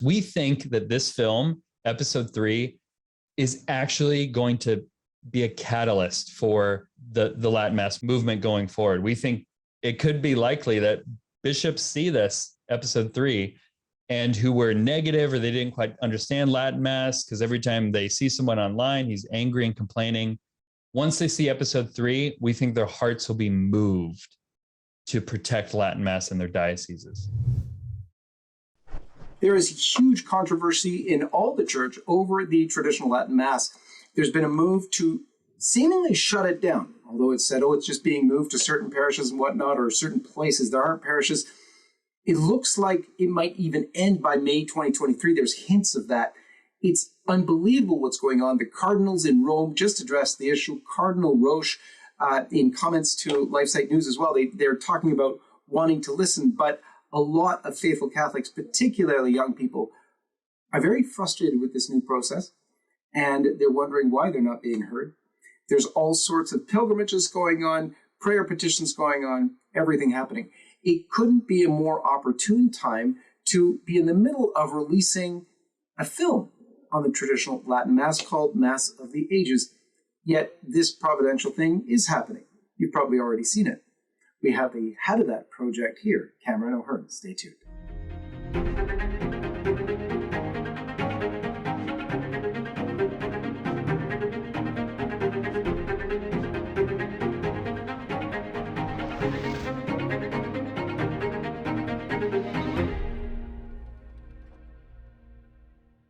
We think that this film, episode 3, is actually going to be a catalyst for the Latin Mass movement going forward. We think it could be likely that bishops see this, episode 3, and who were negative or they didn't quite understand Latin Mass, because every time they see someone online, he's angry and complaining. Once they see episode 3, we think their hearts will be moved to protect Latin Mass in their dioceses. There is huge controversy in all the church over the traditional Latin Mass. There's been a move to seemingly shut it down, although it's said, it's just being moved to certain parishes and whatnot, or certain places. There aren't parishes. It looks like it might even end by May 2023. There's hints of that. It's unbelievable what's going on. The cardinals in Rome just addressed the issue. Cardinal Roche, in comments to LifeSite News as well, they're talking about wanting to listen, but a lot of faithful Catholics, particularly young people, are very frustrated with this new process, and they're wondering why they're not being heard. There's all sorts of pilgrimages going on, prayer petitions going on, everything happening. It couldn't be a more opportune time to be in the middle of releasing a film on the traditional Latin Mass called Mass of the Ages. Yet this providential thing is happening. You've probably already seen it. We have the head of that project here, Cameron O'Hearn. Stay tuned.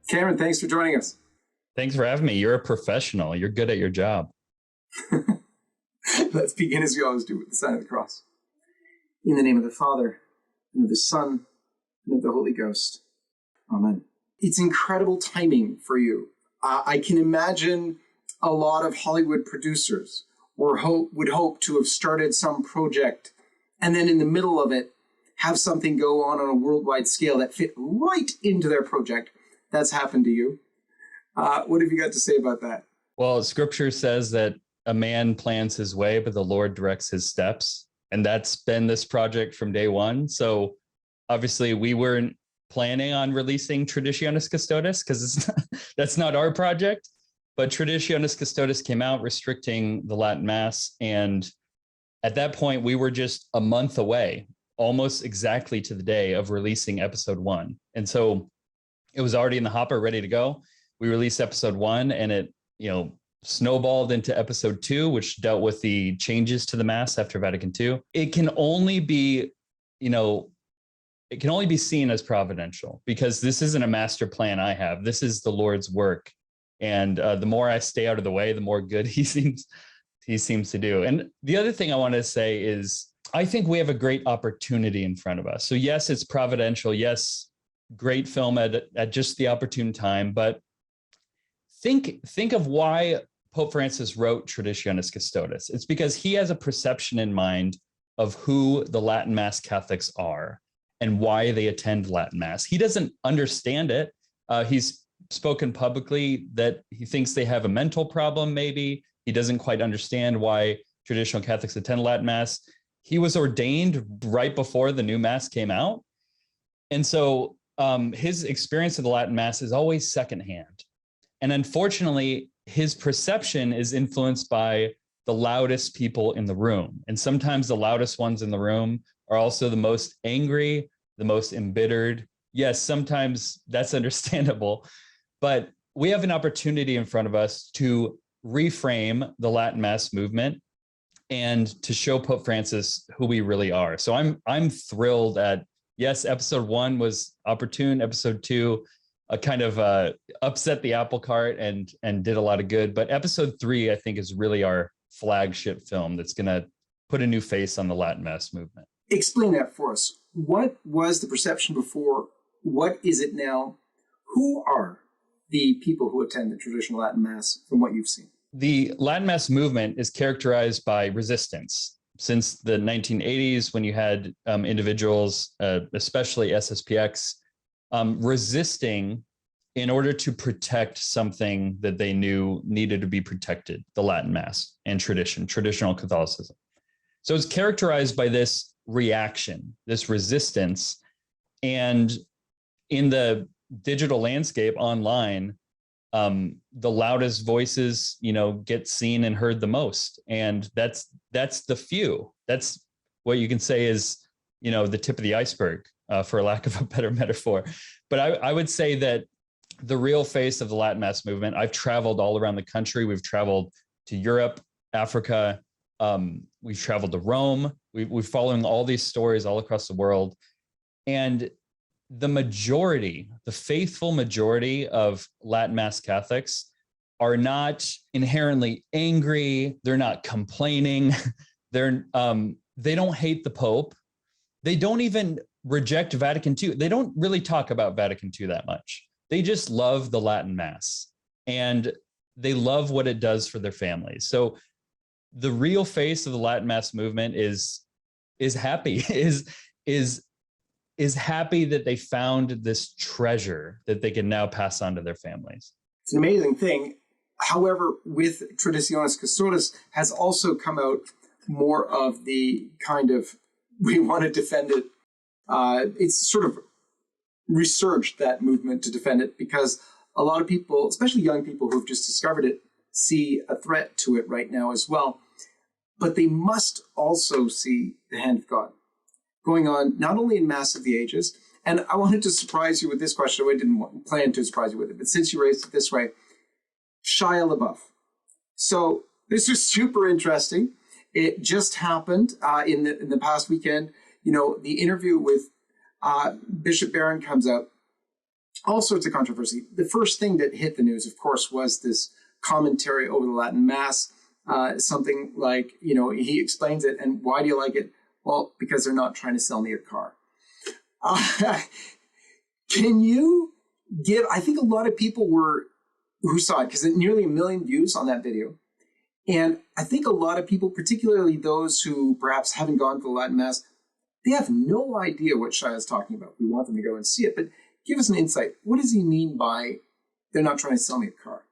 Cameron, thanks for joining us. Thanks for having me. You're a professional. You're good at your job. Let's begin as we always do with the sign of the cross. In the name of the Father, and of the Son, and of the Holy Ghost. Amen. It's incredible timing for you. I can imagine a lot of Hollywood producers would hope to have started some project and then in the middle of it have something go on a worldwide scale that fit right into their project. That's happened to you. What have you got to say about that? Well, scripture says that a man plans his way, but the Lord directs his steps. And that's been this project from day one. So obviously we weren't planning on releasing Traditionis Custodes because that's not our project. But Traditionis Custodes came out restricting the Latin Mass. And at that point, we were just a month away, almost exactly to the day of releasing episode 1. And so it was already in the hopper, ready to go. We released episode 1 and it, snowballed into episode 2, which dealt with the changes to the Mass after Vatican II. It can only be, seen as providential because this isn't a master plan I have. This is the Lord's work. And the more I stay out of the way, the more good he seems to do. And the other thing I want to say is I think we have a great opportunity in front of us. So yes, it's providential. Yes, great film at just the opportune time, but think of why Pope Francis wrote Traditionis Custodes. It's because he has a perception in mind of who the Latin Mass Catholics are and why they attend Latin Mass. He doesn't understand it. He's spoken publicly that he thinks they have a mental problem, maybe. He doesn't quite understand why traditional Catholics attend Latin Mass. He was ordained right before the new Mass came out. And so his experience of the Latin Mass is always secondhand. And unfortunately, his perception is influenced by the loudest people in the room. And sometimes the loudest ones in the room are also the most angry, the most embittered. Yes, sometimes that's understandable, but we have an opportunity in front of us to reframe the Latin Mass movement and to show Pope Francis who we really are. So I'm thrilled at, yes, episode 1 was opportune, episode 2 kind of upset the apple cart and did a lot of good. But episode 3, I think, is really our flagship film that's going to put a new face on the Latin Mass movement. Explain that for us. What was the perception before? What is it now? Who are the people who attend the traditional Latin Mass from what you've seen? The Latin Mass movement is characterized by resistance. Since the 1980s, when you had individuals, especially SSPX, resisting in order to protect something that they knew needed to be protected, the Latin Mass and traditional Catholicism. So it's characterized by this reaction, this resistance. And in the digital landscape online, the loudest voices, get seen and heard the most. And that's the few. That's what you can say is, the tip of the iceberg, for lack of a better metaphor. But I would say that the real face of the Latin Mass movement, I've traveled all around the country. We've traveled to Europe, Africa. We've traveled to Rome. We're following all these stories all across the world. And the faithful majority of Latin Mass Catholics are not inherently angry. They're not complaining. They don't hate the Pope. They don't even reject Vatican II. They don't really talk about Vatican II that much. They just love the Latin Mass, and they love what it does for their families. So the real face of the Latin Mass movement is happy, is happy that they found this treasure that they can now pass on to their families. It's an amazing thing. However, with Traditionis Custodes has also come out more of the kind of, we want to defend it. It's sort of resurged that movement to defend it, because a lot of people, especially young people who've just discovered it, see a threat to it right now as well. But they must also see the hand of God going on, not only in Mass of the Ages. And I wanted to surprise you with this question. I didn't plan to surprise you with it, but since you raised it this way, Shia LaBeouf. So this is super interesting. It just happened in the past weekend. The interview with Bishop Barron comes out. All sorts of controversy. The first thing that hit the news, of course, was this commentary over the Latin Mass. Something like, he explains it, and why do you like it? Well, because they're not trying to sell me a car. Can you give, I think a lot of people who saw it, because nearly 1 million views on that video. And I think a lot of people, particularly those who perhaps haven't gone to the Latin Mass, they have no idea what Shia is talking about. We want them to go and see it, but give us an insight. What does he mean by they're not trying to sell me a car?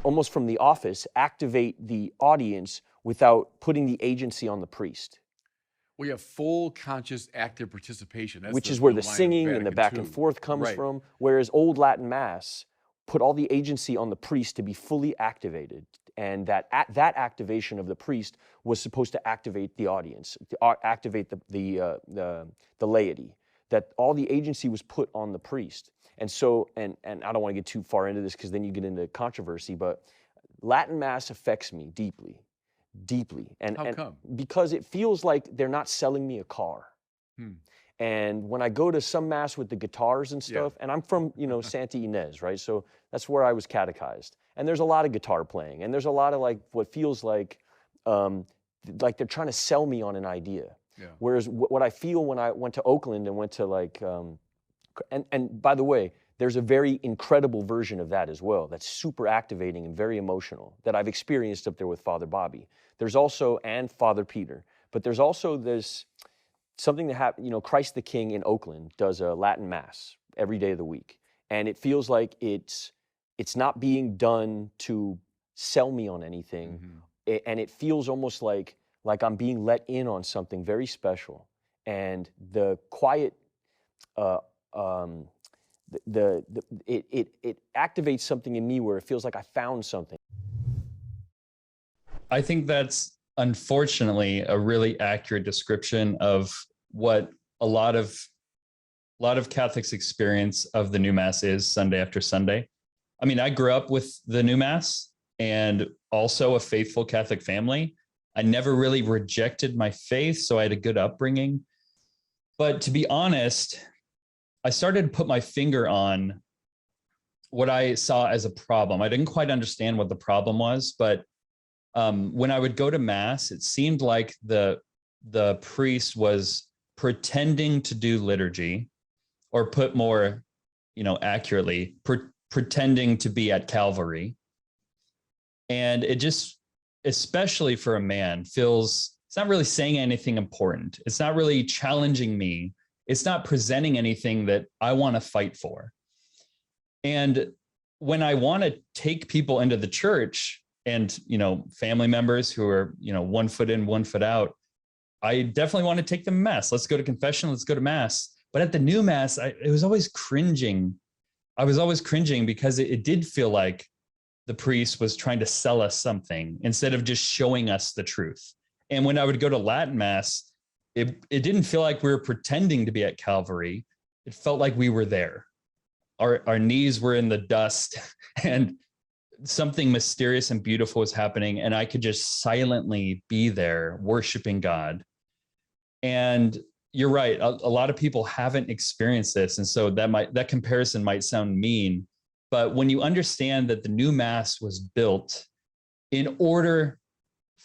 Almost from the office, activate the audience without putting the agency on the priest. We have full, conscious, active participation. That's which is where the line of singing and the Vatican back II. and forth comes Right. from, whereas old Latin Mass put all the agency on the priest to be fully activated, and that activation of the priest was supposed to activate the audience, to activate the laity, that all the agency was put on the priest. And so, and I don't want to get too far into this because then you get into controversy, but Latin Mass affects me deeply. And, How come? Because it feels like they're not selling me a car. And when I go to some Mass with the guitars and stuff, and I'm from, Santa Ynez, right? So that's where I was catechized. And there's a lot of guitar playing, and there's a lot of what feels like they're trying to sell me on an idea. Yeah. Whereas what I feel when I went to Oakland and went to and by the way, there's a very incredible version of that as well. That's super activating and very emotional that I've experienced up there with Father Bobby. There's also, and Father Peter, but there's also this something that happened, Christ the King in Oakland does a Latin Mass every day of the week. And it feels like it's not being done to sell me on anything. And it feels almost like I'm being let in on something very special. And the quiet, it activates something in me where it feels like I found something. I think that's unfortunately a really accurate description of what a lot of Catholics' experience of the new Mass is Sunday after Sunday. I mean, I grew up with the new Mass and also a faithful Catholic family. I never really rejected my faith, so I had a good upbringing. But to be honest, I started to put my finger on what I saw as a problem. I didn't quite understand what the problem was, but when I would go to Mass, it seemed like the priest was pretending to do liturgy, or put more, accurately, pretending to be at Calvary. And it just, especially for a man, it's not really saying anything important. It's not really challenging me. It's not presenting anything that I want to fight for. And when I want to take people into the church and, family members who are, 1 foot in, 1 foot out, I definitely want to take them to Mass. Let's go to confession. Let's go to Mass. But at the new mass, it was always cringing. I was always cringing because it did feel like the priest was trying to sell us something instead of just showing us the truth. And when I would go to Latin mass, it didn't feel like we were pretending to be at Calvary. It felt like we were there. Our knees were in the dust and something mysterious and beautiful was happening. And I could just silently be there worshiping God. And you're right. A lot of people haven't experienced this. And so that comparison might sound mean, but when you understand that the new mass was built in order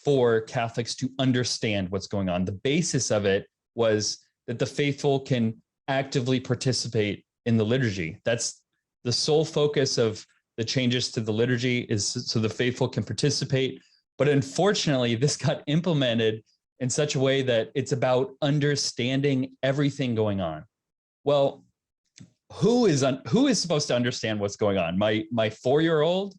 for Catholics to understand what's going on, the basis of it was that the faithful can actively participate in the liturgy. That's the sole focus of the changes to the liturgy, is so the faithful can participate. But unfortunately, this got implemented in such a way that it's about understanding everything going on. Well, who is supposed to understand what's going on? My 4-year-old,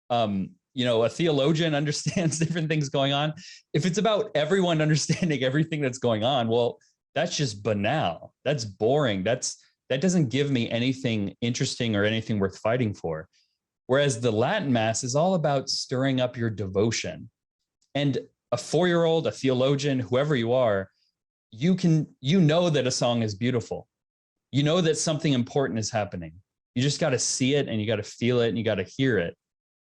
a theologian understands different things going on. If it's about everyone understanding everything that's going on, well, that's just banal. That's boring. That doesn't give me anything interesting or anything worth fighting for. Whereas the Latin Mass is all about stirring up your devotion. And a 4-year-old, a theologian, whoever you are, you know that a song is beautiful. You know that something important is happening. You just got to see it and you got to feel it and you got to hear it.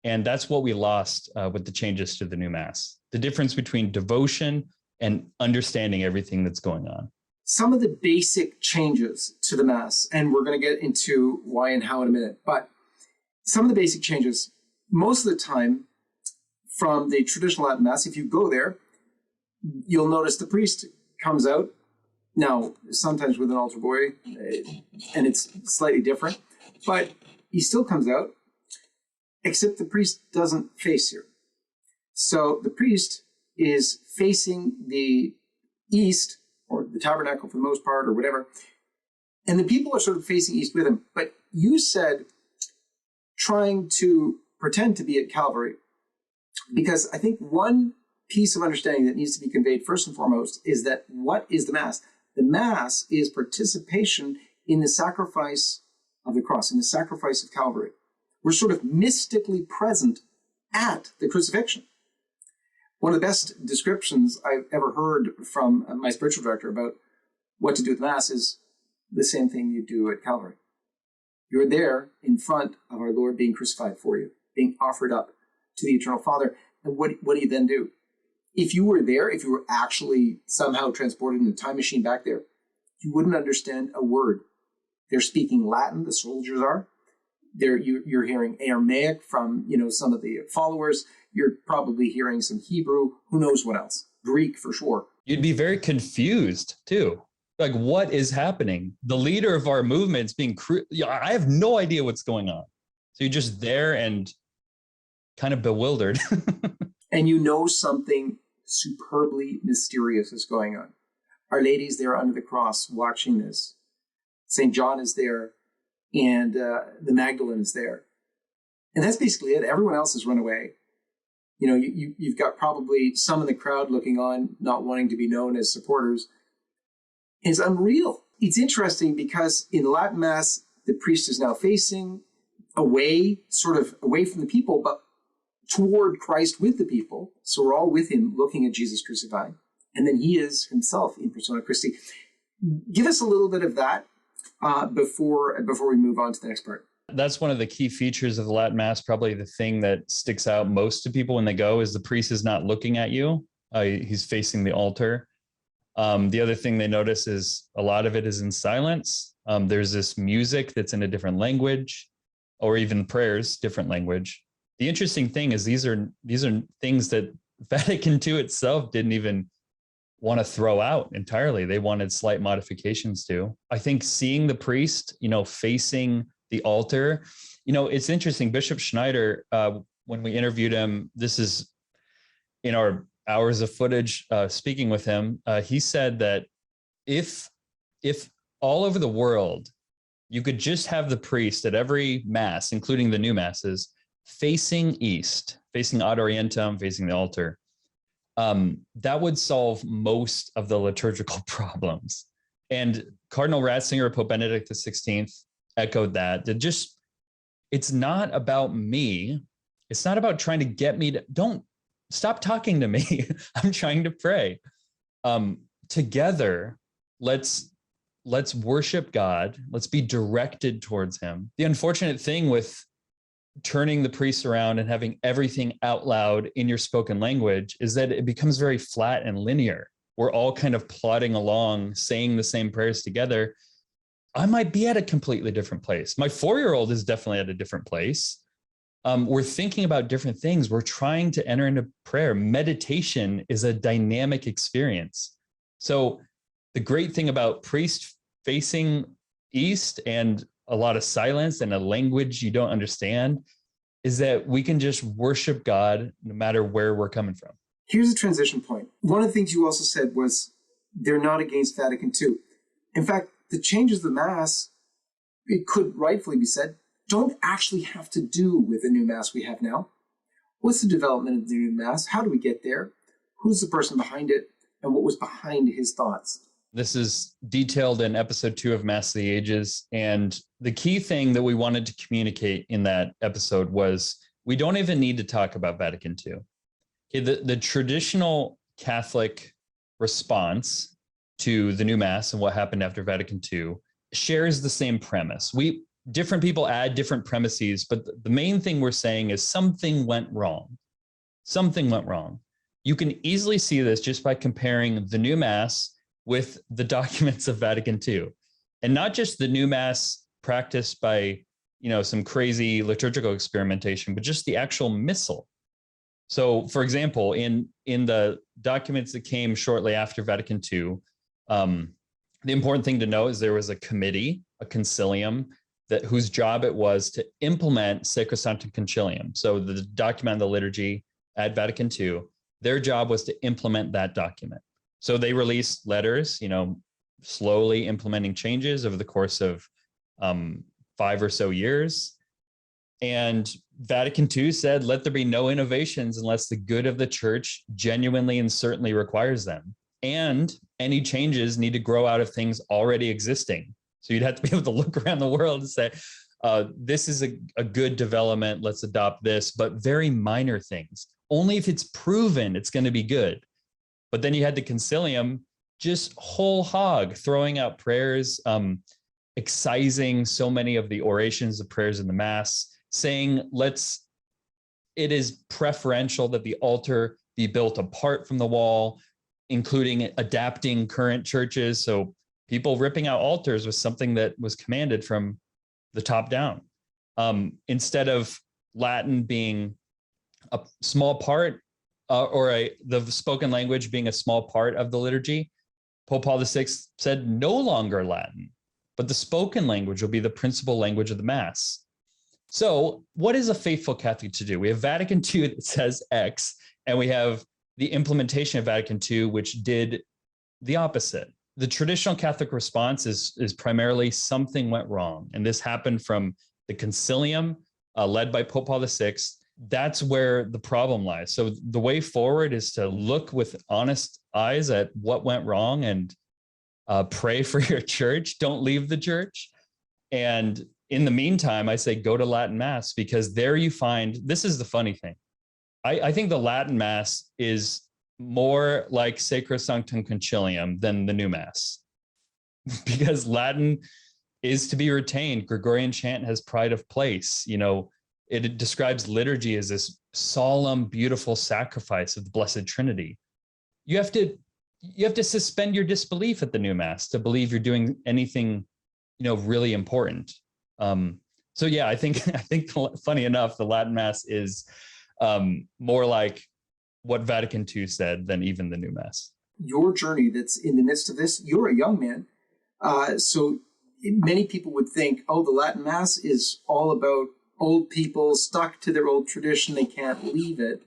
And that's what we lost with the changes to the new Mass. The difference between devotion and understanding everything that's going on. Some of the basic changes to the Mass, and we're going to get into why and how in a minute, but some of the basic changes, most of the time from the traditional Latin Mass, if you go there, you'll notice the priest comes out. Now, sometimes with an altar boy, and it's slightly different, but he still comes out, except the priest doesn't face here. So the priest is facing the east, or the tabernacle for the most part, or whatever, and the people are sort of facing east with him. But you said trying to pretend to be at Calvary, because I think one piece of understanding that needs to be conveyed first and foremost is that what is the Mass? The Mass is participation in the sacrifice of the cross, in the sacrifice of Calvary. We're sort of mystically present at the crucifixion. One of the best descriptions I've ever heard from my spiritual director about what to do with Mass is the same thing you do at Calvary. You're there in front of our Lord being crucified for you, being offered up to the eternal Father. And what do you then do? If you were there, if you were actually somehow transported in a time machine back there, you wouldn't understand a word. They're speaking Latin, the soldiers are. You're hearing Aramaic from some of the followers. You're probably hearing some Hebrew. Who knows what else? Greek for sure. You'd be very confused too. Like, what is happening? The leader of our movement's being I have no idea what's going on. So you're just there and kind of bewildered. And you know something superbly mysterious is going on. Our Lady's there under the cross watching this. St. John is there, and the Magdalene is there. And that's basically it. Everyone else has run away. You've got probably some in the crowd looking on, not wanting to be known as supporters. It's unreal. It's interesting because in the Latin Mass, the priest is now facing away, sort of away from the people, but toward Christ with the people. So we're all with him looking at Jesus crucified. And then he is himself in persona Christi. Give us a little bit of that before we move on to the next part. That's one of the key features of the Latin Mass. Probably the thing that sticks out most to people when they go is the priest is not looking at you. He's facing the altar. The other thing they notice is a lot of it is in silence. There's this music that's in a different language, or even prayers, different language. The interesting thing is these are things that Vatican II itself didn't even want to throw out entirely. They wanted slight modifications to. I think seeing the priest, facing the altar, it's interesting. Bishop Schneider, when we interviewed him, this is in our hours of footage speaking with him, he said that if all over the world you could just have the priest at every Mass, including the new Masses, facing east, facing ad orientem, facing the altar, that would solve most of the liturgical problems. And Cardinal Ratzinger, Pope Benedict XVI, echoed that. It's not about me. It's not about trying to get me to, don't stop talking to me. I'm trying to pray. Together, let's worship God. Let's be directed towards him. The unfortunate thing with turning the priest around and having everything out loud in your spoken language is that it becomes very flat and linear. We're all kind of plodding along, saying the same prayers together. I might be at a completely different place. My 4-year-old is definitely at a different place. We're thinking about different things. We're trying to enter into prayer. Meditation is a dynamic experience. So the great thing about priest facing east and a lot of silence and a language you don't understand is that we can just worship God no matter where we're coming from. Here's a transition point. One of the things you also said was they're not against Vatican II. In fact, the changes of the Mass, it could rightfully be said, don't actually have to do with the new Mass we have now. What's the development of the new Mass? How do we get there? Who's the person behind it? And what was behind his thoughts? This is detailed in episode 2 of Mass of the Ages. And the key thing that we wanted to communicate in that episode was we don't even need to talk about Vatican II. Okay, the traditional Catholic response to the new Mass and what happened after Vatican II shares the same premise. Different people add different premises, but the main thing we're saying is something went wrong. Something went wrong. You can easily see this just by comparing the new Mass with the documents of Vatican II, and not just the new Mass practiced by, some crazy liturgical experimentation, but just the actual missal. So, for example, in the documents that came shortly after Vatican II, the important thing to know is there was a committee, a concilium, whose job it was to implement Sacrosanctum Concilium. So the document of the liturgy at Vatican II, their job was to implement that document. So they released letters, slowly implementing changes over the course of 5 or so years. And Vatican II said, let there be no innovations unless the good of the church genuinely and certainly requires them. And any changes need to grow out of things already existing. So you'd have to be able to look around the world and say, this is a good development, let's adopt this, but very minor things. Only if it's proven it's going to be good. But then you had the concilium, just whole hog, throwing out prayers, excising so many of the orations, the prayers in the Mass, saying it is preferential that the altar be built apart from the wall, including adapting current churches. So people ripping out altars was something that was commanded from the top down. Instead of Latin being a small part, the spoken language being a small part of the liturgy, Pope Paul VI said no longer Latin, but the spoken language will be the principal language of the Mass. So what is a faithful Catholic to do? We have Vatican II that says X, and we have the implementation of Vatican II, which did the opposite. The traditional Catholic response is primarily something went wrong. And this happened from the concilium led by Pope Paul VI. That's where the problem lies. So the way forward is to look with honest eyes at what went wrong and pray for your church. Don't leave the church. And in the meantime, I say go to Latin Mass, because there you find, this is the funny thing. I think the Latin Mass is more like Sacrosanctum Concilium than the new Mass, because Latin is to be retained. Gregorian chant has pride of place. It describes liturgy as this solemn, beautiful sacrifice of the Blessed Trinity. You have to suspend your disbelief at the new Mass to believe you're doing anything, really important. So yeah, I think funny enough, the Latin Mass is more like what Vatican II said than even the new Mass. Your journey that's in the midst of this, you're a young man. So many people would think, the Latin Mass is all about old people stuck to their old tradition. They can't leave it.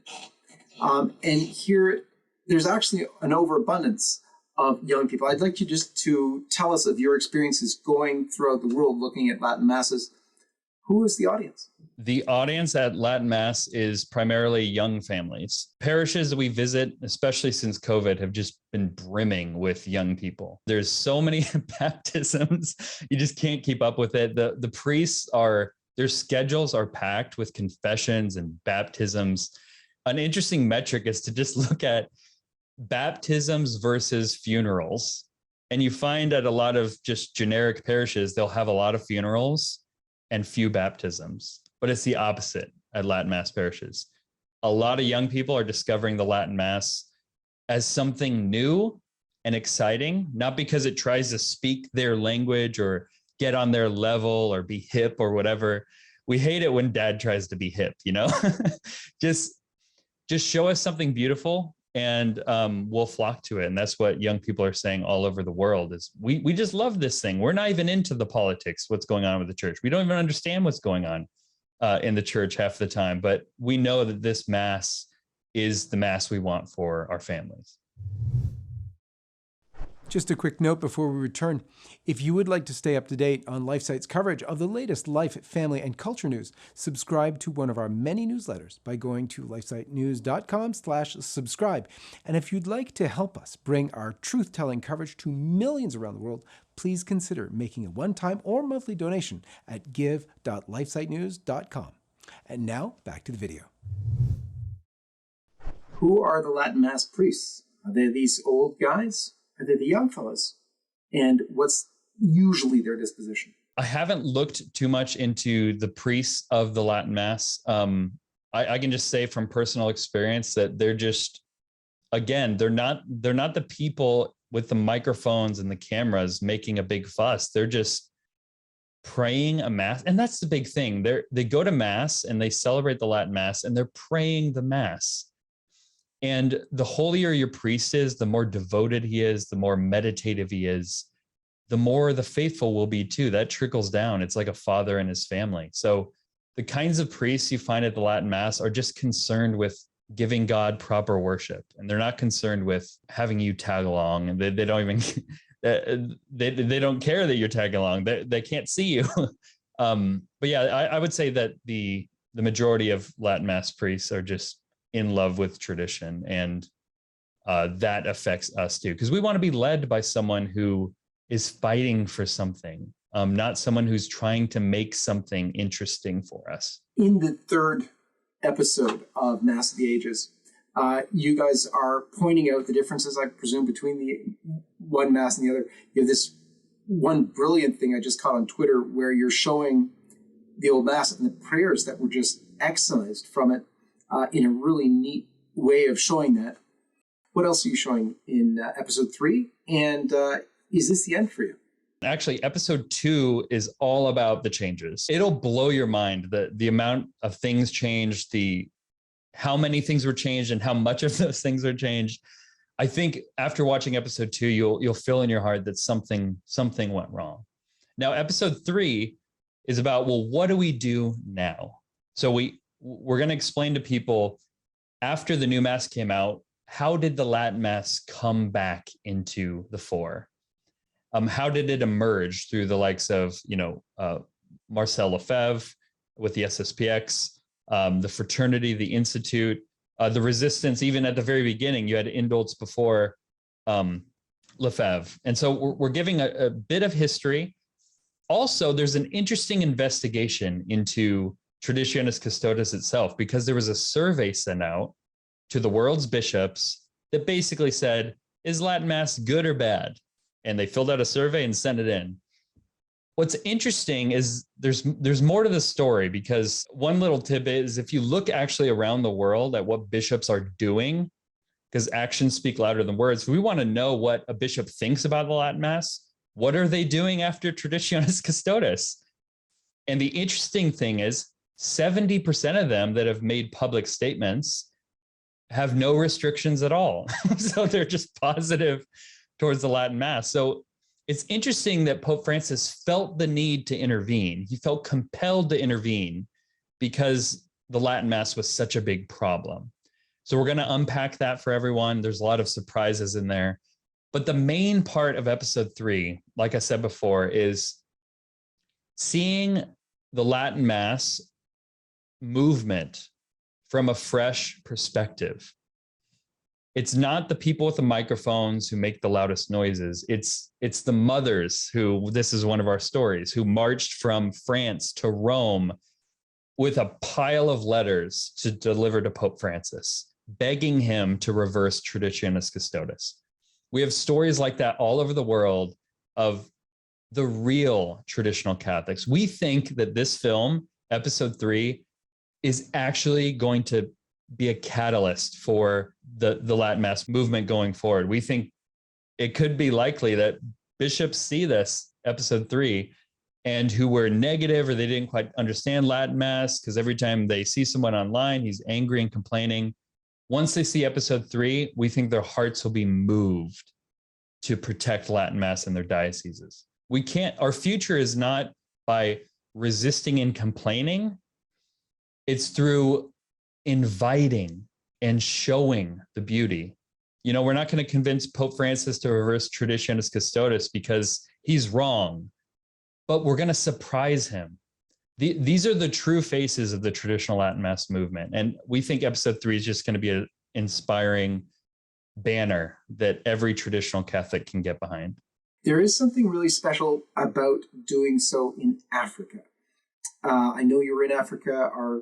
And here, there's actually an overabundance of young people. I'd like you just to tell us of your experiences going throughout the world looking at Latin Masses. Who is the audience? The audience at Latin Mass is primarily young families. Parishes that we visit, especially since COVID, have just been brimming with young people. There's so many baptisms, you just can't keep up with it. The priests their schedules are packed with confessions and baptisms. An interesting metric is to just look at baptisms versus funerals. And you find at a lot of just generic parishes, they'll have a lot of funerals and few baptisms. But it's the opposite at Latin Mass parishes. A lot of young people are discovering the Latin Mass as something new and exciting, not because it tries to speak their language or get on their level or be hip or whatever. We hate it when dad tries to be hip, just show us something beautiful and we'll flock to it. And that's what young people are saying all over the world is we just love this thing. We're not even into the politics, what's going on with the church. We don't even understand what's going on in the church half the time, but we know that this Mass is the Mass we want for our families. Just a quick note before we return. If you would like to stay up to date on LifeSite's coverage of the latest life, family, and culture news, subscribe to one of our many newsletters by going to lifesitenews.com/subscribe. And if you'd like to help us bring our truth-telling coverage to millions around the world, please consider making a one-time or monthly donation at give.lifesitenews.com. And now, back to the video. Who are the Latin Mass priests? Are they these old guys? Are they the young fellas? And what's usually their disposition? I haven't looked too much into the priests of the Latin Mass. I can just say from personal experience that they're just, again, they're not the people with the microphones and the cameras making a big fuss. They're just praying a Mass. And that's the big thing. They go to Mass and they celebrate the Latin Mass and they're praying the Mass. And the holier your priest is, the more devoted he is, the more meditative he is, the more the faithful will be too. That trickles down. It's like a father and his family. So the kinds of priests you find at the Latin Mass are just concerned with giving God proper worship. And they're not concerned with having you tag along. And they don't even, they don't care that you're tagging along. They can't see you. But yeah, I would say that the majority of Latin Mass priests are just in love with tradition, and that affects us too, because we want to be led by someone who is fighting for something, not someone who's trying to make something interesting for us. In the third episode of Mass of the Ages, you guys are pointing out the differences, I presume, between the one Mass and the other. You have this one brilliant thing I just caught on Twitter where you're showing the old Mass and the prayers that were just excised from it, in a really neat way of showing that. What else are you showing in episode 3? And is this the end for you? Actually, episode 2 is all about the changes. It'll blow your mind, the amount of things changed, how many things were changed and how much of those things are changed. I think after watching episode 2, you'll feel in your heart that something went wrong. Now, episode 3 is about, well, what do we do now? So we're going to explain to people, after the new Mass came out, how did the Latin Mass come back into the fore? How did it emerge through the likes of, Marcel Lefebvre with the SSPX, the Fraternity, the Institute, the Resistance. Even at the very beginning, you had indults before Lefebvre. And so we're giving a bit of history. Also, there's an interesting investigation into Traditionis Custodes itself, because there was a survey sent out to the world's bishops that basically said, is Latin Mass good or bad? And they filled out a survey and sent it in. What's interesting is there's more to the story, because one little tidbit is if you look actually around the world at what bishops are doing, because actions speak louder than words, we want to know what a bishop thinks about the Latin Mass. What are they doing after Traditionis Custodes? And the interesting thing is 70% of them that have made public statements have no restrictions at all. So they're just positive towards the Latin Mass. So it's interesting that Pope Francis felt the need to intervene. He felt compelled to intervene because the Latin Mass was such a big problem. So we're going to unpack that for everyone. There's a lot of surprises in there. But the main part of episode 3, like I said before, is seeing the Latin Mass movement from a fresh perspective. It's not the people with the microphones who make the loudest noises. It's the mothers who, this is one of our stories, who marched from France to Rome with a pile of letters to deliver to Pope Francis, begging him to reverse Traditionis Custodes. We have stories like that all over the world of the real traditional Catholics. We think that this film, episode 3, is actually going to be a catalyst for the Latin Mass movement going forward. We think it could be likely that bishops see this, episode 3, and who were negative or they didn't quite understand Latin Mass, because every time they see someone online, he's angry and complaining. Once they see episode 3, we think their hearts will be moved to protect Latin Mass in their dioceses. We can't, our future is not by resisting and complaining. It's through inviting and showing the beauty. You know, we're not going to convince Pope Francis to reverse Traditionis Custodes because he's wrong, but we're going to surprise him. These are the true faces of the traditional Latin Mass movement. And we think episode 3 is just going to be an inspiring banner that every traditional Catholic can get behind. There is something really special about doing so in Africa. I know you were in Africa. Our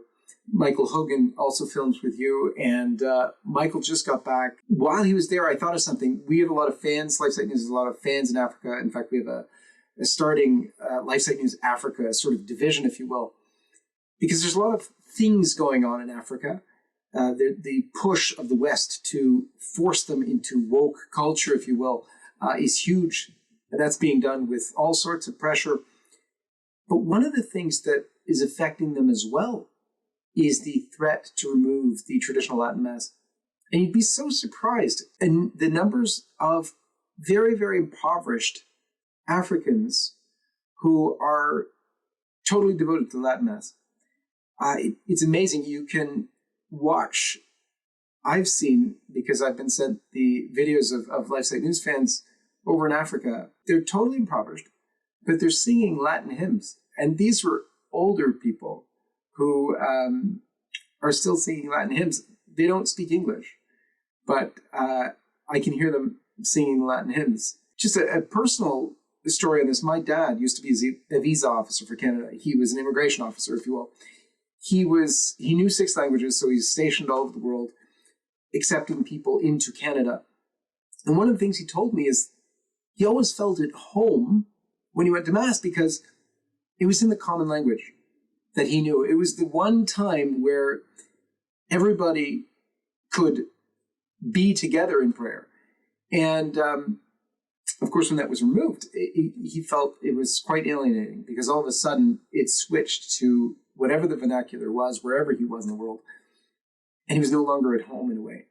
Michael Hogan also films with you, and Michael just got back. While he was there, I thought of something. We have a lot of fans. LifeSite News has a lot of fans in Africa. In fact, we have a starting LifeSite News Africa sort of division, if you will, because there's a lot of things going on in Africa. The push of the West to force them into woke culture, if you will, is huge. And that's being done with all sorts of pressure. But one of the things that is affecting them as well is the threat to remove the traditional Latin Mass. And you'd be so surprised. And the numbers of very, very impoverished Africans who are totally devoted to Latin Mass. It's amazing. You can watch. I've seen, because I've been sent the videos of LifeSite News fans over in Africa. They're totally impoverished, but they're singing Latin hymns. And these were older people who are still singing Latin hymns. They don't speak English, but I can hear them singing Latin hymns. Just a personal story on this. My dad used to be a visa officer for Canada. He was an immigration officer, if you will. He knew 6 languages, so he's stationed all over the world, accepting people into Canada. And one of the things he told me is he always felt at home when he went to Mass because it was in the common language that he knew. It was the one time where everybody could be together in prayer. And of course, when that was removed, he felt it was quite alienating because all of a sudden it switched to whatever the vernacular was, wherever he was in the world. And he was no longer at home in a way.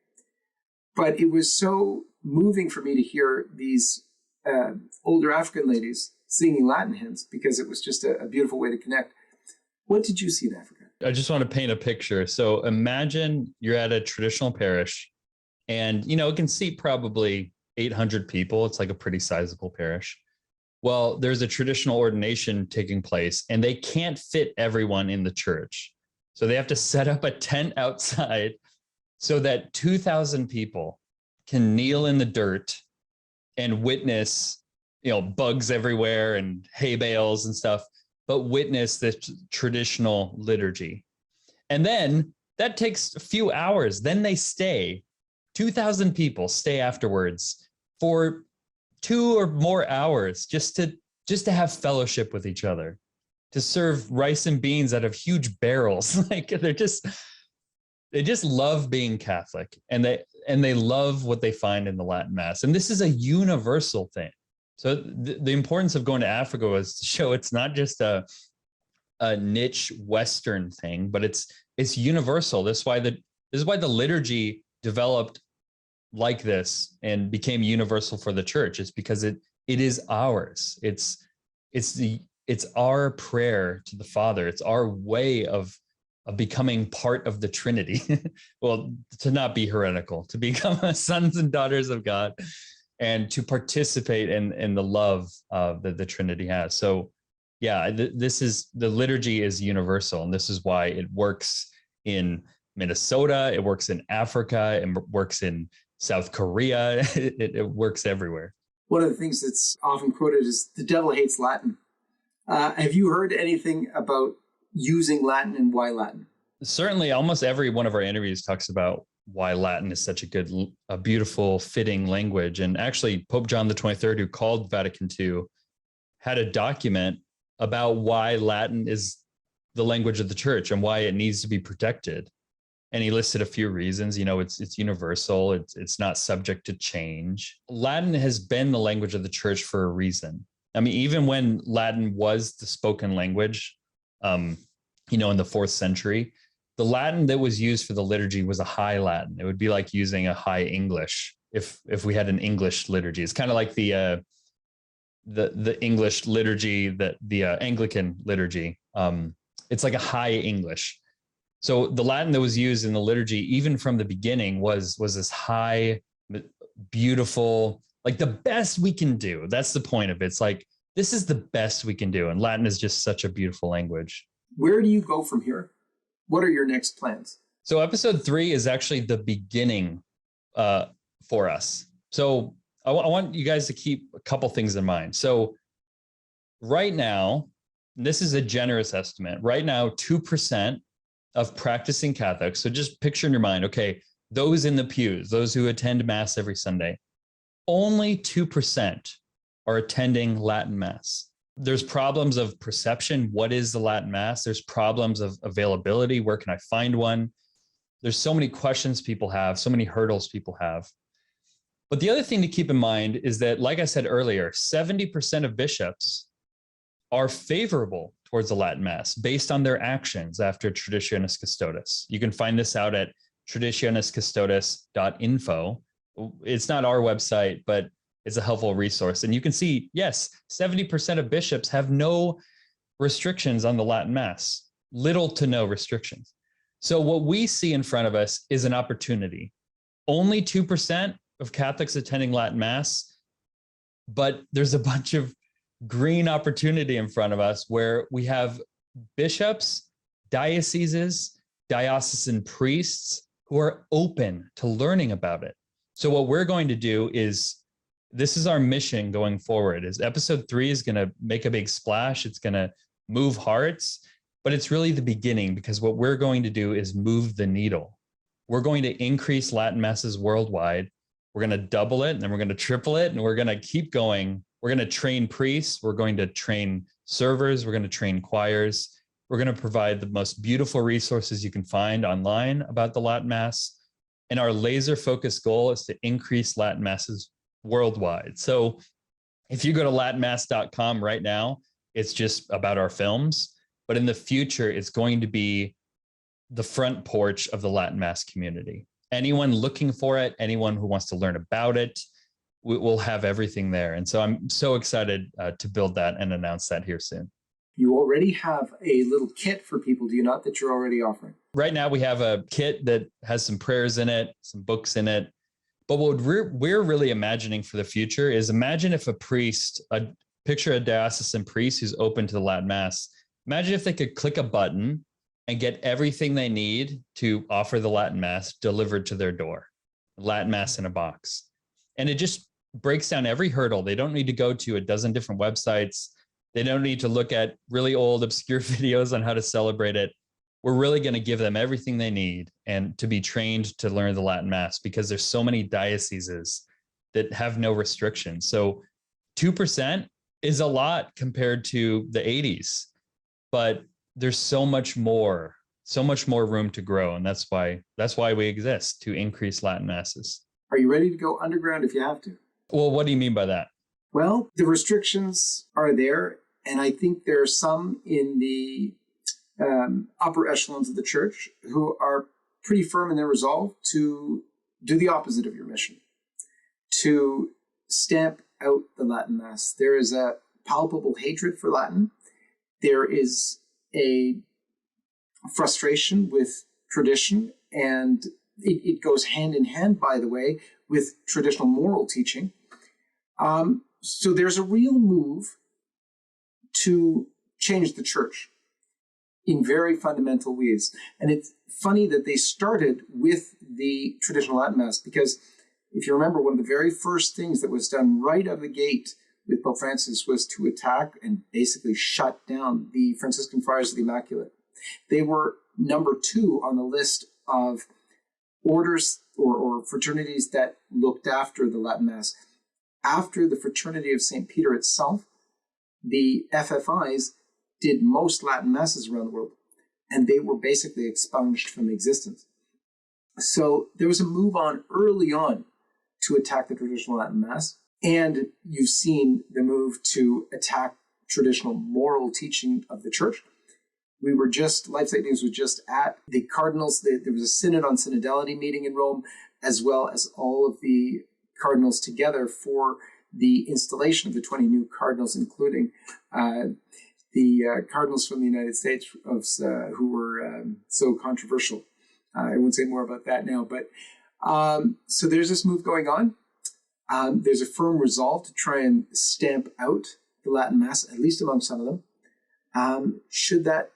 But it was so moving for me to hear these older African ladies singing Latin hymns because it was just a beautiful way to connect. What did you see in Africa? I just want to paint a picture. So imagine you're at a traditional parish and, you know, it can seat probably 800 people. It's like a pretty sizable parish. Well, there's a traditional ordination taking place and they can't fit everyone in the church. So they have to set up a tent outside so that 2,000 people can kneel in the dirt and witness, you know, bugs everywhere and hay bales and stuff, but witness the traditional liturgy. And then that takes a few hours. Then they stay, 2,000 people stay afterwards for 2 or more hours just to have fellowship with each other, to serve rice and beans out of huge barrels. Like they just love being Catholic, and they love what they find in the Latin Mass. And this is a universal thing. So the importance of going to Africa was to show it's not just a niche Western thing, but it's universal. This is why the liturgy developed like this and became universal for the church. It's because it is ours. It's our prayer to the Father. It's our way of becoming part of the Trinity. Well, to not be heretical, to become sons and daughters of God, and to participate in the love that the Trinity has. So yeah, this is the liturgy is universal, and this is why it works in Minnesota, it works in Africa, it works in South Korea, it works everywhere. One of the things that's often quoted is the devil hates Latin. Have you heard anything about using Latin and why Latin? Certainly, almost every one of our interviews talks about why Latin is such a beautiful, fitting language. And actually, Pope John the 23rd, who called Vatican II, had a document about why Latin is the language of the church and why it needs to be protected. And he listed a few reasons. It's universal. It's not subject to change. Latin has been the language of the church for a reason. I mean, even when Latin was the spoken language, in the 4th century, the Latin that was used for the liturgy was a high Latin. It would be like using a high English if we had an English liturgy. It's kind of like the English liturgy, that the Anglican liturgy. It's like a high English. So the Latin that was used in the liturgy, even from the beginning, was this high, beautiful, like the best we can do. That's the point of it. It's like, this is the best we can do. And Latin is just such a beautiful language. Where do you go from here? What are your next plans? So episode 3 is actually the beginning for us. So I want you guys to keep a couple things in mind. So right now, this is a generous estimate. Right now, 2% of practicing Catholics, so just picture in your mind, okay, those in the pews, those who attend Mass every Sunday, only 2% are attending Latin Mass. There's problems of perception. What is the Latin Mass? There's problems of availability. Where can I find one? There's so many questions people have, so many hurdles people have. But the other thing to keep in mind is that, like I said earlier, 70% of bishops are favorable towards the Latin Mass based on their actions after Traditionis Custodes. You can find this out at traditioniscustodes.info. It's not our website, but it's a helpful resource. And you can see, yes, 70% of bishops have no restrictions on the Latin Mass, little to no restrictions. So what we see in front of us is an opportunity. Only 2% of Catholics attending Latin Mass, but there's a bunch of green opportunity in front of us where we have bishops, dioceses, diocesan priests who are open to learning about it. So what we're going to do is, this is our mission going forward, is episode 3 is going to make a big splash. It's going to move hearts, but it's really the beginning, because what we're going to do is move the needle. We're going to increase Latin Masses worldwide. We're going to double it, and then we're going to triple it, and we're going to keep going. We're going to train priests. We're going to train servers. We're going to train choirs. We're going to provide the most beautiful resources you can find online about the Latin Mass. And our laser focused goal is to increase Latin Masses worldwide. So if you go to latinmass.com right now, it's just about our films. But in the future, it's going to be the front porch of the Latin Mass community. Anyone looking for it, anyone who wants to learn about it, we'll have everything there. And so I'm so excited to build that and announce that here soon. You already have a little kit for people, do you not, that you're already offering? Right now, we have a kit that has some prayers in it, some books in it. But what we're really imagining for the future is, imagine if a priest, picture a diocesan priest who's open to the Latin Mass. Imagine if they could click a button and get everything they need to offer the Latin Mass delivered to their door. Latin Mass in a box. And it just breaks down every hurdle. They don't need to go to a dozen different websites. They don't need to look at really old, obscure videos on how to celebrate it. We're really going to give them everything they need and to be trained to learn the Latin Mass, because there's so many dioceses that have no restrictions. So 2% is a lot compared to the 80s, but there's so much more room to grow. And that's why we exist, to increase Latin Masses. Are you ready to go underground if you have to? Well, what do you mean by that? Well, the restrictions are there, and I think there are some in the upper echelons of the church who are pretty firm in their resolve to do the opposite of your mission, to stamp out the Latin Mass. There is a palpable hatred for Latin. There is a frustration with tradition, and it goes hand in hand, by the way, with traditional moral teaching. So there's a real move to changed the church in very fundamental ways. And it's funny that they started with the traditional Latin Mass, because if you remember, one of the very first things that was done right out of the gate with Pope Francis was to attack and basically shut down the Franciscan Friars of the Immaculate. They were number 2 on the list of orders or fraternities that looked after the Latin Mass. After the Fraternity of St. Peter itself, the FFIs did most Latin Masses around the world, and they were basically expunged from existence. So there was a move on early on to attack the traditional Latin Mass, and you've seen the move to attack traditional moral teaching of the church. We were just, LifeSite News was just at the cardinals. There was a synod on synodality meeting in Rome, as well as all of the cardinals together for the installation of the 20 new cardinals, including the cardinals from the United States who were so controversial. I won't say more about that now, but so there's this move going on. There's a firm resolve to try and stamp out the Latin Mass, at least among some of them. Should that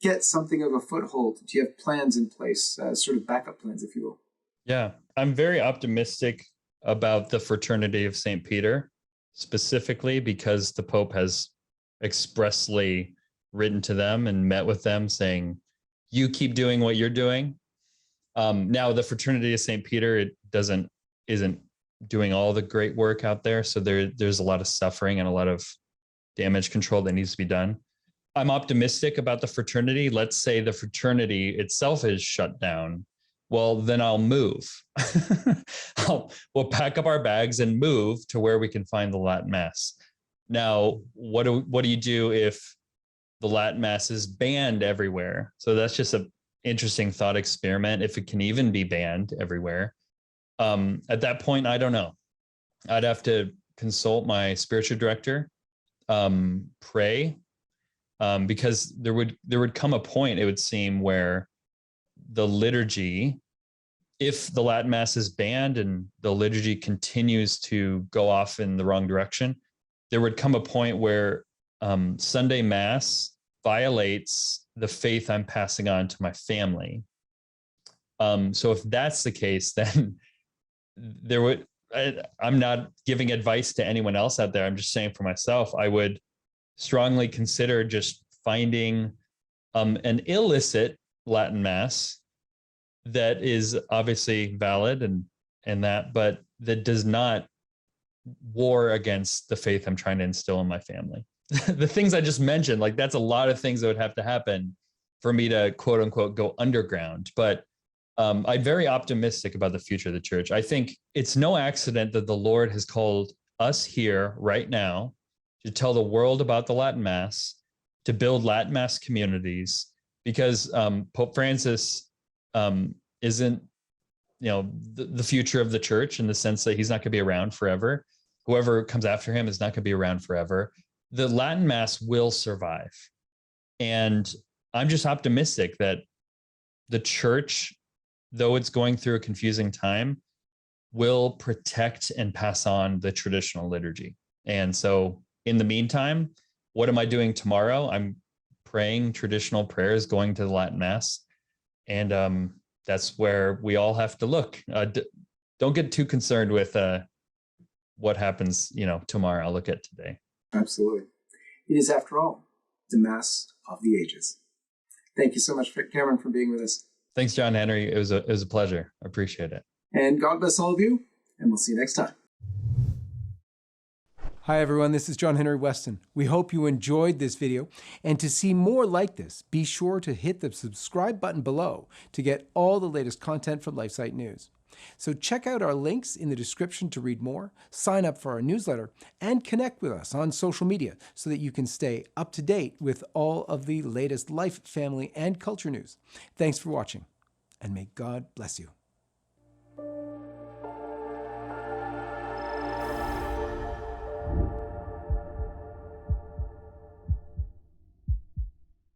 get something of a foothold, do you have plans in place, sort of backup plans, if you will? Yeah, I'm very optimistic about the Fraternity of St. Peter, specifically because the Pope has expressly written to them and met with them saying, you keep doing what you're doing. Now, the Fraternity of St. Peter, isn't doing all the great work out there. So there's a lot of suffering and a lot of damage control that needs to be done. I'm optimistic about the fraternity. Let's say the fraternity itself is shut down. Well, then I'll move. We'll pack up our bags and move to where we can find the Latin Mass. Now, what do you do if the Latin Mass is banned everywhere? So that's just an interesting thought experiment, if it can even be banned everywhere. At that point, I don't know. I'd have to consult my spiritual director, pray, because there would come a point, it would seem, where the liturgy, if the Latin Mass is banned and the liturgy continues to go off in the wrong direction, there would come a point where Sunday Mass violates the faith I'm passing on to my family. So if that's the case, then I'm not giving advice to anyone else out there. I'm just saying for myself, I would strongly consider just finding an illicit Latin Mass that is obviously valid and that, but that does not war against the faith I'm trying to instill in my family. The things I just mentioned, like that's a lot of things that would have to happen for me to quote unquote go underground. But I'm very optimistic about the future of the church. I think it's no accident that the Lord has called us here right now to tell the world about the Latin Mass, to build Latin Mass communities, because Pope Francis isn't, the future of the church, in the sense that he's not going to be around forever. Whoever comes after him is not going to be around forever. The Latin Mass will survive. And I'm just optimistic that the church, though it's going through a confusing time, will protect and pass on the traditional liturgy. And so in the meantime, what am I doing tomorrow? I'm praying traditional prayers, going to the Latin Mass. And that's where we all have to look. Don't get too concerned with what happens, tomorrow. I'll look at today. Absolutely. It is, after all, the Mass of the ages. Thank you so much, Cameron, for being with us. Thanks, John Henry. It was a pleasure. I appreciate it. And God bless all of you, and we'll see you next time. Hi everyone, this is John Henry Westen. We hope you enjoyed this video, and to see more like this, be sure to hit the subscribe button below to get all the latest content from LifeSite News. So check out our links in the description to read more, sign up for our newsletter, and connect with us on social media so that you can stay up to date with all of the latest life, family, and culture news. Thanks for watching, and may God bless you.